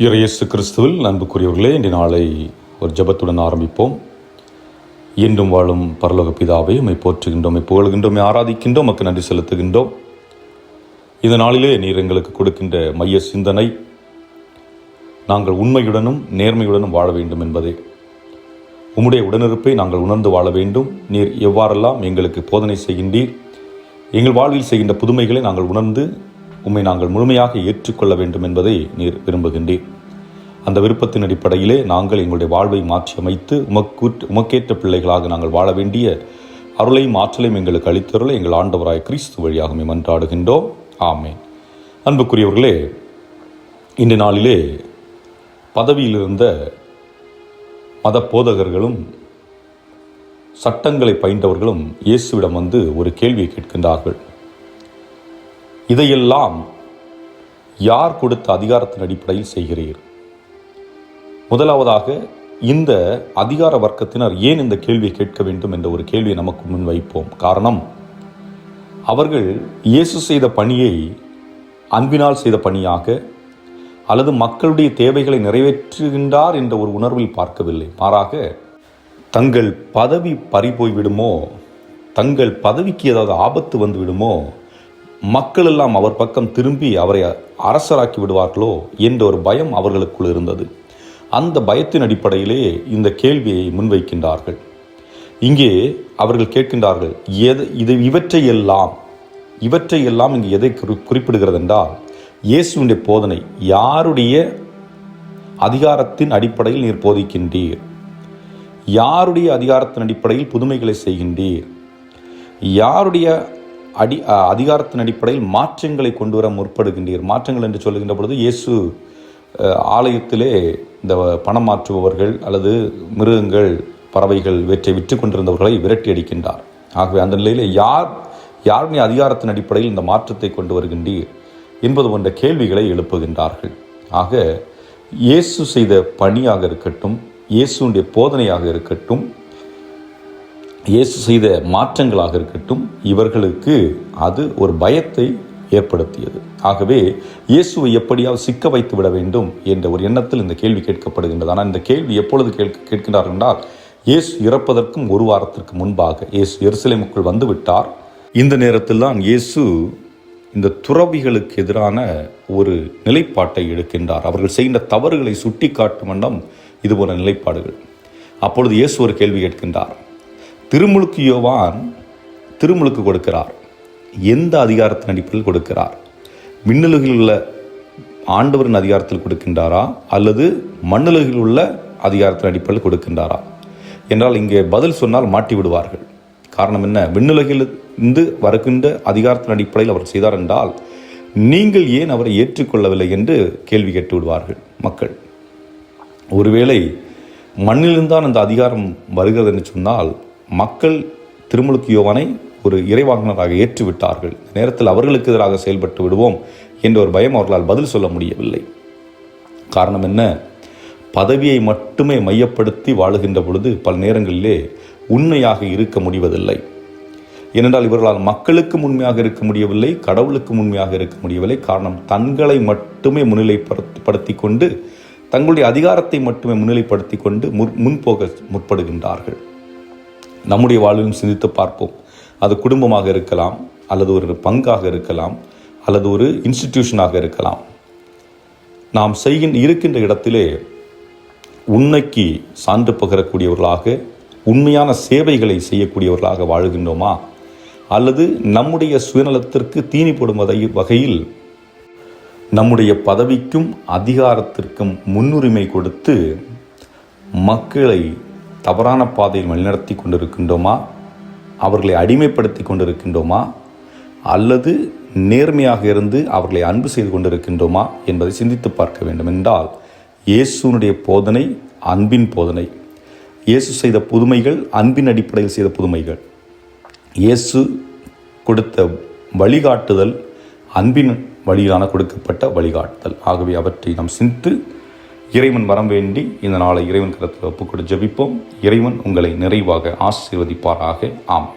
இயேசு கிறிஸ்துவில் அன்புக்குரியவர்களே, இன்றைய நாளை ஒரு ஜெபத்துடன் ஆரம்பிப்போம். என்றும் வாழும் பரலோக பிதாவே, உம்மை போற்றுகின்றோம், உம்மை புகழ்கின்றோம், ஆராதிக்கின்றோம், உமக்கு நன்றி செலுத்துகின்றோம். இந்த நாளிலே நீர் எங்களுக்கு கொடுக்கின்ற மைய சிந்தனை, நாங்கள் உண்மையுடனும் நேர்மையுடனும் வாழ வேண்டும் என்பதே. உம்முடைய உடனிருப்பை நாங்கள் உணர்ந்து வாழ வேண்டும். நீர் எவ்வாறெல்லாம் எங்களுக்கு போதனை செய்கின்றீர், எங்கள் வாழ்வில் செய்கின்ற புதுமைகளை நாங்கள் உணர்ந்து உம்மை நாங்கள் முழுமையாக ஏற்றுக்கொள்ள வேண்டும் என்பதை நீர் விரும்புகின்றீர். அந்த விருப்பத்தின் அடிப்படையிலே நாங்கள் எங்களுடைய வாழ்வை மாற்றி அமைத்து உமக்கேற்ற பிள்ளைகளாக நாங்கள் வாழ வேண்டிய அருளையும் ஆற்றலையும் எங்களுக்கு அளித்தருளை எங்கள் ஆண்டவராய் கிறிஸ்து வழியாக மன்றாடுகின்றோம். ஆமென். அன்புக்குரியவர்களே, இந்த நாளிலே பதவியில் இருந்த மத போதகர்களும் சட்டங்களை பயின்றவர்களும் இயேசுவிடம் வந்து ஒரு கேள்வியை கேட்கின்றார்கள். இதையெல்லாம் யார் கொடுத்த அதிகாரத்தின் அடிப்படையில் செய்கிறீர்? முதலாவதாக, இந்த அதிகார வர்க்கத்தினர் ஏன் இந்த கேள்வியை கேட்க வேண்டும் என்ற ஒரு கேள்வியை நமக்கு முன் வைப்போம். காரணம், அவர்கள் இயேசு செய்த பணியை அன்பினால் செய்த பணியாக அல்லது மக்களுடைய தேவைகளை நிறைவேற்றுகின்றார் என்ற ஒரு உணர்வில் பார்க்கவில்லை. மாறாக, தங்கள் பதவி பறிபோய் விடுமோ, தங்கள் பதவிக்கு ஏதாவது ஆபத்து வந்து விடுமோ, மக்கள் எல்லாம் அவர் பக்கம் திரும்பி அவரை அரசராக்கி விடுவார்களோ என்ற ஒரு பயம் அவர்களுக்குள் இருந்தது. அந்த பயத்தின் அடிப்படையிலே இந்த கேள்வியை முன்வைக்கின்றார்கள். இங்கே அவர்கள் கேட்கின்றார்கள், இவற்றையெல்லாம் இங்கு எதை குறிப்பிடுகிறது என்றால், இயேசுவினுடைய போதனை யாருடைய அதிகாரத்தின் அடிப்படையில் நீர் போதிக்கின்றீர்? யாருடைய அதிகாரத்தின் அடிப்படையில் புதுமைகளை செய்கின்றீர்? யாருடைய அதிகாரத்தின் அடிப்படையில் மாற்றங்களை கொண்டு வர முற்படுகின்றீர்? மாற்றங்கள் என்று சொல்லுகின்ற பொழுது, இயேசு ஆலயத்திலே இந்த பணம் மாற்றுபவர்கள் அல்லது மிருகங்கள், பறவைகள் இவற்றை விற்று கொண்டிருந்தவர்களை விரட்டி அடிக்கின்றார். ஆகவே அந்த நிலையில் யாருடைய அதிகாரத்தின் அடிப்படையில் இந்த மாற்றத்தை கொண்டு வருகின்றீர் என்பது போன்ற கேள்விகளை எழுப்புகின்றார்கள். ஆக இயேசு செய்த பணியாக இருக்கட்டும், இயேசுடைய போதனையாக இருக்கட்டும், இயேசு செய்த மாற்றங்களாக இருக்கட்டும், இவர்களுக்கு அது ஒரு பயத்தை ஏற்படுத்தியது. ஆகவே இயேசுவை எப்படியாவது சிக்க வைத்து விட வேண்டும் என்ற ஒரு எண்ணத்தில் இந்த கேள்வி கேட்கப்படுகின்றது. ஆனால் இந்த கேள்வி எப்பொழுது கேட்கின்றார் என்றால், இயேசு இறப்பதற்கும் ஒரு வாரத்திற்கு முன்பாக இயேசு எருசலேமுக்குள் வந்து விட்டார். இந்த நேரத்தில் தான் இயேசு இந்த துறவிகளுக்கு எதிரான ஒரு நிலைப்பாட்டை எடுக்கின்றார். அவர்கள் செய்கின்ற தவறுகளை சுட்டி காட்டும் வண்ணம் இதுபோன்ற நிலைப்பாடுகள். அப்பொழுது இயேசு ஒரு கேள்வி கேட்கின்றார். திருமுழுக்கு யோவான் திருமுழுக்கு கொடுக்கிறார். எந்த அதிகாரத்தின் அடிப்படையில் கொடுக்கிறார்? விண்ணுலகில் உள்ள ஆண்டவரின் அதிகாரத்தில் கொடுக்கின்றாரா அல்லது மண்ணுலகில் உள்ள அதிகாரத்தின் அடிப்படையில் கொடுக்கின்றாரா என்றால், இங்கே பதில் சொன்னால் மாட்டி விடுவார்கள். காரணம் என்ன? விண்ணுலகில் இருந்து வருகின்ற அதிகாரத்தின் அடிப்படையில் அவர் செய்தார் என்றால், நீங்கள் ஏன் அவரை ஏற்றுக்கொள்ளவில்லை என்று கேள்வி கேட்டு விடுவார்கள் மக்கள். ஒருவேளை மண்ணிலிருந்தான் அந்த அதிகாரம் வருகிறது என்று சொன்னால், மக்கள் திருமுழுக்கு யோவானை ஒரு இறைவாக்கினராக ஏற்றுவிட்டார்கள். நேரத்தில் அவர்களுக்கு எதிராக செயல்பட்டு விடுவோம் என்ற ஒரு பயம் அவர்களால் பதில் சொல்ல முடியவில்லை. காரணம் என்ன? பதவியை மட்டுமே மையப்படுத்தி வாழுகின்ற பொழுது பல நேரங்களிலே உண்மையாக இருக்க முடிவதில்லை. ஏனென்றால் இவர்களால் மக்களுக்கு உண்மையாக இருக்க முடியவில்லை, கடவுளுக்கு உண்மையாக இருக்க முடியவில்லை. காரணம், தங்களை மட்டுமே முன்னிலைப்படுத்தி கொண்டு, தங்களுடைய அதிகாரத்தை மட்டுமே முன்னிலைப்படுத்தி கொண்டு முன்போக முற்படுகின்றார்கள். நம்முடைய வாழ்விலும் சிந்தித்து பார்ப்போம். அது குடும்பமாக இருக்கலாம், அல்லது ஒரு பங்காக இருக்கலாம், அல்லது ஒரு இன்ஸ்டிடியூஷனாக இருக்கலாம். நாம் இருக்கின்ற இடத்திலே உண்மைக்கு சான்று பகரக்கூடியவர்களாக, உண்மையான சேவைகளை செய்யக்கூடியவர்களாக வாழுகின்றோமா, அல்லது நம்முடைய சுயநலத்திற்கு தீனி போடும் வகையில் நம்முடைய பதவிக்கும் அதிகாரத்திற்கும் முன்னுரிமை கொடுத்து மக்களை தவறான பாதையில் வழிநடத்தி கொண்டிருக்கின்றோமா, அவர்களை அடிமைப்படுத்தி கொண்டிருக்கின்றோமா, அல்லது நேர்மையாக இருந்து அவர்களை அன்பு செய்து கொண்டிருக்கின்றோமா என்பதை சிந்தித்து பார்க்க வேண்டும். என்றால், இயேசுனுடைய போதனை அன்பின் போதனை. இயேசு செய்த புதுமைகள் அன்பின் அடிப்படையில் செய்த புதுமைகள். இயேசு கொடுத்த வழிகாட்டுதல் அன்பின் வழியிலான கொடுக்கப்பட்ட வழிகாட்டுதல். ஆகவே அவற்றை நாம் சிந்தித்து இறைவன் வரம் வேண்டி இந்த நாளை இறைவன் கரத்தில் ஒப்புக்கொடு ஜெபிப்போம். இறைவன் உங்களை நிறைவாக ஆசீர்வதிப்பாராக. ஆமென்.